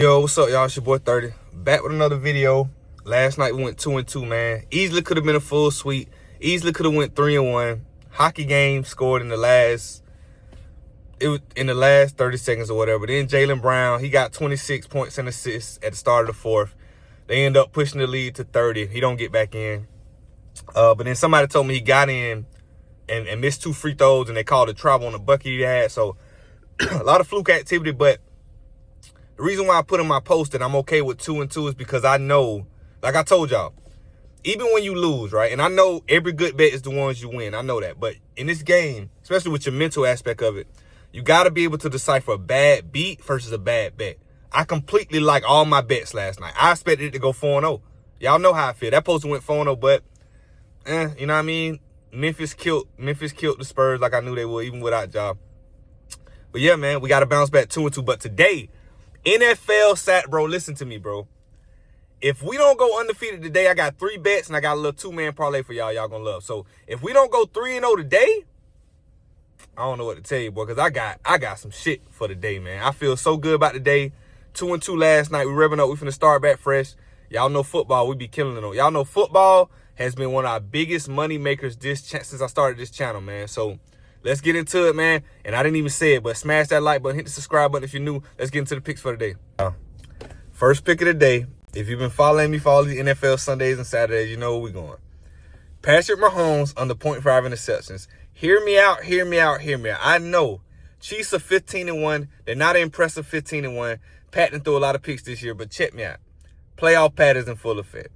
Yo, what's up, y'all? It's your boy 30. Back with another video. Last night we went 2-2, man. Easily could have been a full sweep. Easily could have went 3-1. Hockey game scored in the last 30 seconds or whatever. Then Jaylen Brown, he got 26 points and assists at the start of the fourth. They end up pushing the lead to 30. He don't get back in. But then somebody told me he got in and missed 2 free throws, and they called a trouble on the bucket he had. So a lot of fluke activity, but the reason why I put in my post that I'm okay with 2-2 is because I know, like I told y'all, even when you lose, right? And I know every good bet is the ones you win. I know that. But in this game, especially with your mental aspect of it, you got to be able to decipher a bad beat versus a bad bet. I completely like all my bets last night. I expected it to go 4-0. Y'all know how I feel. That post went 4-0, but, you know what I mean? Memphis killed the Spurs like I knew they would, even without Ja. But yeah, man, we got to bounce back 2-2. But today, NFL sat, bro, listen to me, bro. If we don't go undefeated today, I got 3 bets and I got a little 2-man parlay for y'all. Y'all gonna love. So if we don't go 3-0 today, I don't know what to tell you, boy, because I got some shit for the day, man. I feel so good about the day. 2-2 last night. We revving up. We finna start back fresh. Y'all know football. We be killing it on. Y'all know football has been one of our biggest money makers since I started this channel, man. So let's get into it, man. And I didn't even say it, but smash that like button, hit the subscribe button if you're new. Let's get into the picks for the day. First pick of the day. If you've been following me for all these NFL Sundays and Saturdays, you know where we're going. Patrick Mahomes under 0.5 interceptions. Hear me out, hear me out, hear me out. I know Chiefs are 15-1. They're not an impressive 15-1. Pat done threw a lot of picks this year, but check me out. Playoff Pat is in full effect.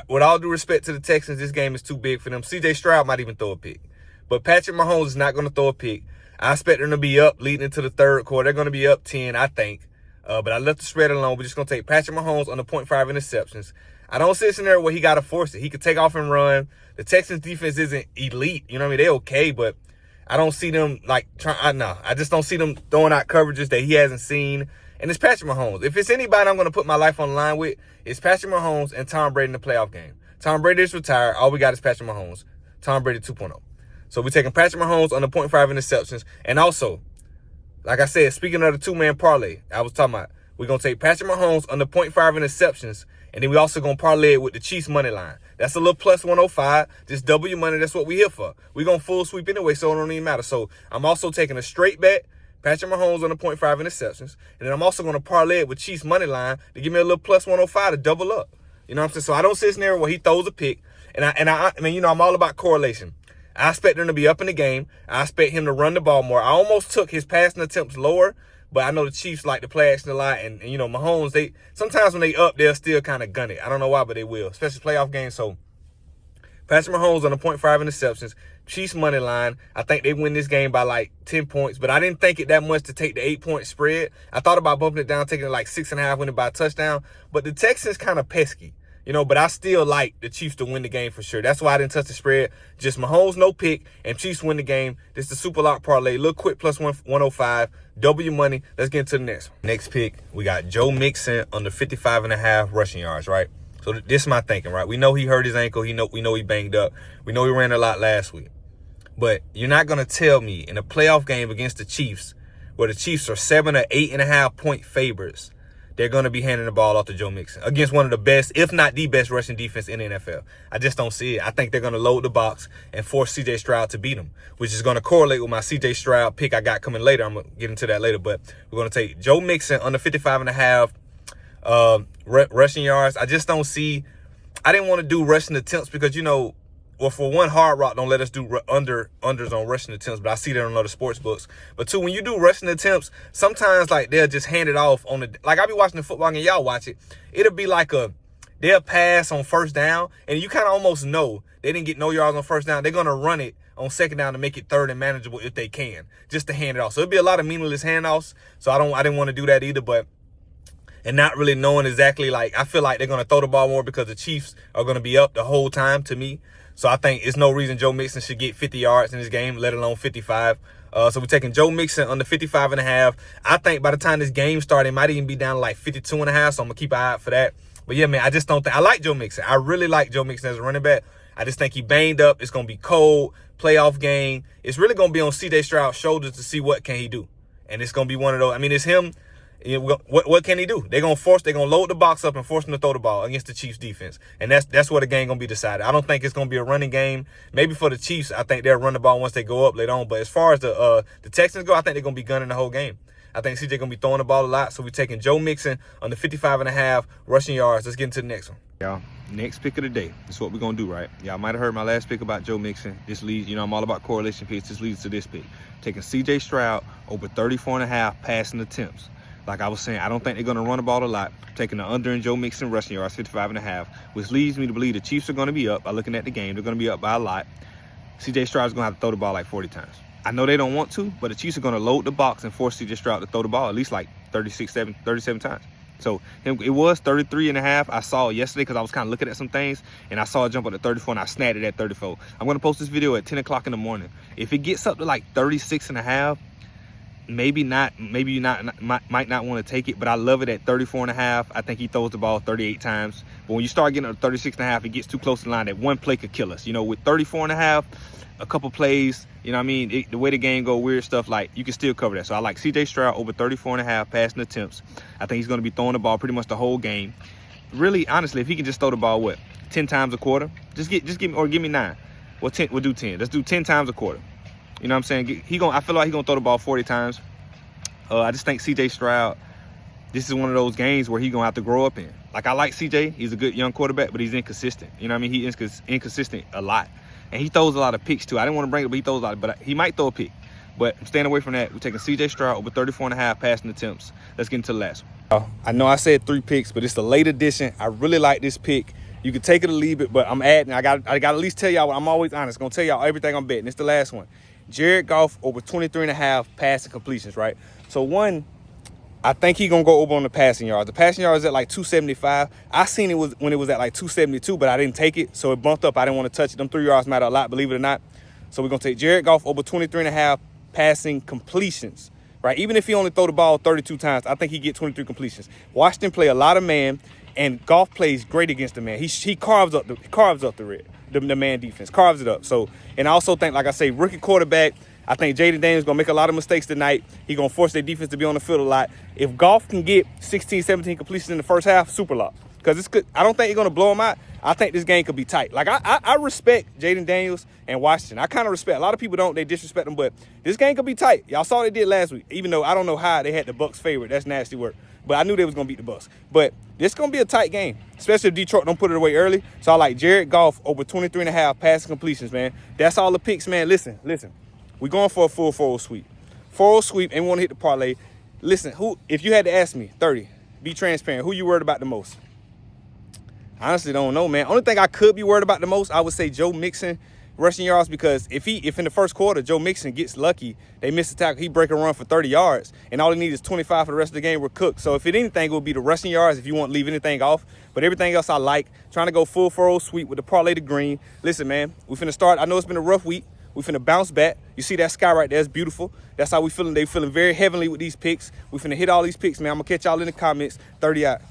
With all due respect to the Texans, this game is too big for them. CJ Stroud might even throw a pick. But Patrick Mahomes is not going to throw a pick. I expect them to be up leading into the third quarter. They're going to be up 10, I think. But I left the spread alone. We're just going to take Patrick Mahomes on the 0.5 interceptions. I don't see a scenario where he got to force it. He could take off and run. The Texans defense isn't elite. You know what I mean? They're okay, but I don't see them I just don't see them throwing out coverages that he hasn't seen. And it's Patrick Mahomes. If it's anybody I'm going to put my life on the line with, it's Patrick Mahomes and Tom Brady in the playoff game. Tom Brady is retired. All we got is Patrick Mahomes. Tom Brady 2.0. So we're taking Patrick Mahomes on the 0.5 interceptions. And also, like I said, speaking of the 2-man parlay, I was talking about, we're going to take Patrick Mahomes on the 0.5 interceptions, and then we also going to parlay it with the Chiefs money line. That's a little plus 105. Just double your money. That's what we here for. We're going to full sweep anyway, so it don't even matter. So I'm also taking a straight bet, Patrick Mahomes on the 0.5 interceptions, and then I'm also going to parlay it with Chiefs money line to give me a little plus 105 to double up. You know what I'm saying? So I don't see a scenario where he throws a pick, and I mean, you know, I'm all about correlation. I expect him to be up in the game. I expect him to run the ball more. I almost took his passing attempts lower, but I know the Chiefs like to play action a lot. And you know, Mahomes, sometimes when they up, they'll still kind of gun it. I don't know why, but they will, especially playoff games. So Patrick Mahomes on the 0.5 interceptions. Chiefs money line. I think they win this game by like 10 points, but I didn't think it that much to take the 8-point spread. I thought about bumping it down, taking it like 6.5, winning by a touchdown. But the Texans kind of pesky. You know, but I still like the Chiefs to win the game for sure. That's why I didn't touch the spread. Just Mahomes, no pick, and Chiefs win the game. This is the super lock parlay. Little quick plus 105. Double your money. Let's get into the next one. Next pick, we got Joe Mixon under 55.5 rushing yards, right? So this is my thinking, right? We know he hurt his ankle. We know he banged up. We know he ran a lot last week. But you're not going to tell me in a playoff game against the Chiefs, where the Chiefs are 7 or 8.5 point favorites, they're going to be handing the ball off to Joe Mixon against one of the best, if not the best, rushing defense in the NFL. I just don't see it. I think they're going to load the box and force C.J. Stroud to beat him, which is going to correlate with my C.J. Stroud pick I got coming later. I'm going to get into that later, but we're going to take Joe Mixon under 55.5 rushing yards. I just don't see – I didn't want to do rushing attempts because, you know, well, for one, Hardrock don't let us do unders on rushing attempts, but I see that on other sports books. But two, when you do rushing attempts, sometimes like they'll just hand it off on the, like I be watching the football game, y'all watch it. It'll be like they'll pass on first down, and you kind of almost know they didn't get no yards on first down. They're gonna run it on second down to make it third and manageable if they can, just to hand it off. So it'll be a lot of meaningless handoffs. So I didn't want to do that either, but. And not really knowing exactly, like, I feel like they're going to throw the ball more because the Chiefs are going to be up the whole time to me. So I think it's no reason Joe Mixon should get 50 yards in this game, let alone 55. So we're taking Joe Mixon under 55.5. I think by the time this game starts, it might even be down to like 52.5. So I'm going to keep an eye out for that. But yeah, man, I just don't think, I like Joe Mixon. I really like Joe Mixon as a running back. I just think he banged up. It's going to be cold, playoff game. It's really going to be on CJ Stroud's shoulders to see what can he do. And it's going to be one of those, I mean, it's him What can he do? They're gonna load the box up and force him to throw the ball against the Chiefs defense. And that's where the game gonna be decided. I don't think it's gonna be a running game. Maybe for the Chiefs, I think they'll run the ball once they go up later on. But as far as the Texans go, I think they're gonna be gunning the whole game. I think CJ gonna be throwing the ball a lot. So we're taking Joe Mixon on the 55.5 rushing yards. Let's get into the next one. Y'all, next pick of the day. This is what we're gonna do, right? Y'all might have heard my last pick about Joe Mixon. This leads, I'm all about correlation picks. This leads to this pick. Taking CJ Stroud over 34.5 passing attempts. Like I was saying, I don't think they're going to run the ball a lot. Taking the under in Joe Mixon rushing yards, 55.5, which leads me to believe the Chiefs are going to be up by looking at the game. They're going to be up by a lot. CJ Stroud's going to have to throw the ball like 40 times. I know they don't want to, but the Chiefs are going to load the box and force CJ Stroud to throw the ball at least like 37 times. So it was 33.5. I saw it yesterday because I was kind of looking at some things, and I saw it jump up to 34, and I snagged it at 34. I'm going to post this video at 10 o'clock in the morning. If it gets up to like 36.5, maybe not. Maybe you might not want to take it, but I love it at 34.5. I think he throws the ball 38 times. But when you start getting up to 36.5, it gets too close to the line. That one play could kill us. With 34.5, a couple plays, the way the game go, weird stuff, like you can still cover that. So I like CJ Stroud over 34.5 passing attempts. I think he's going to be throwing the ball pretty much the whole game. Really, honestly, if he can just throw the ball 10 times a quarter, give me 9. Well, 10. We'll do 10. Let's do 10 times a quarter. You know what I'm saying? I feel like he's going to throw the ball 40 times. I just think CJ Stroud, this is one of those games where he's going to have to grow up in. Like, I like CJ. He's a good young quarterback, but he's inconsistent. You know what I mean? He's inconsistent a lot. And he throws a lot of picks, too. I didn't want to bring it, but he throws a lot. But he might throw a pick. But I'm staying away from that. We're taking CJ Stroud over 34.5 passing attempts. Let's get into the last one. I know I said 3 picks, but it's the late edition. I really like this pick. You can take it or leave it, but I'm adding. I got to at least tell y'all. I'm always honest. Going to tell y'all everything I'm betting. It's the last one. Jared Goff over 23.5 passing completions, right? So one, I think he's going to go over on the passing yards. The passing yards at like 275. I seen it when it was at like 272, but I didn't take it. So it bumped up. I didn't want to touch it. Them 3 yards matter a lot, believe it or not. So we're going to take Jared Goff over 23.5 passing completions, right? Even if he only throw the ball 32 times, I think he get 23 completions. Washington play a lot of man, and Goff plays great against the man. He carves up the red. The man defense carves it up. So, and I also think, like I say, rookie quarterback, I think Jaden Daniels going to make a lot of mistakes tonight. He's going to force their defense to be on the field a lot. If Goff can get 16, 17 completions in the first half, super lock. Because I don't think he's going to blow them out. I think this game could be tight. Like, I respect Jaden Daniels and Washington. I kind of respect. A lot of people don't. They disrespect them. But this game could be tight. Y'all saw what they did last week. Even though I don't know how they had the Bucs favorite. That's nasty work. But I knew they was going to beat the Bucs. But this is going to be a tight game, especially if Detroit don't put it away early. So I like Jared Goff over 23.5 passing completions, man. That's all the picks, man. Listen. We're going for a full 4-0 sweep. 4-0 sweep, and we want to hit the parlay. Listen, if you had to ask me, 30, be transparent, who you worried about the most? I honestly don't know, man. Only thing I could be worried about the most, I would say Joe Mixon rushing yards, because if in the first quarter Joe Mixon gets lucky, they miss a tackle, he break a run for 30 yards, and all he needs is 25 for the rest of the game. We're cooked. So if anything, it would be the rushing yards if you want to leave anything off. But everything else I like. Trying to go full 4-0 sweep with the parlay to green. Listen, man, we finna start. I know it's been a rough week. We finna bounce back. You see that sky right there? It's beautiful. That's how we feeling. They feeling very heavenly with these picks. We finna hit all these picks, man. I'm gonna catch y'all in the comments. 30 out.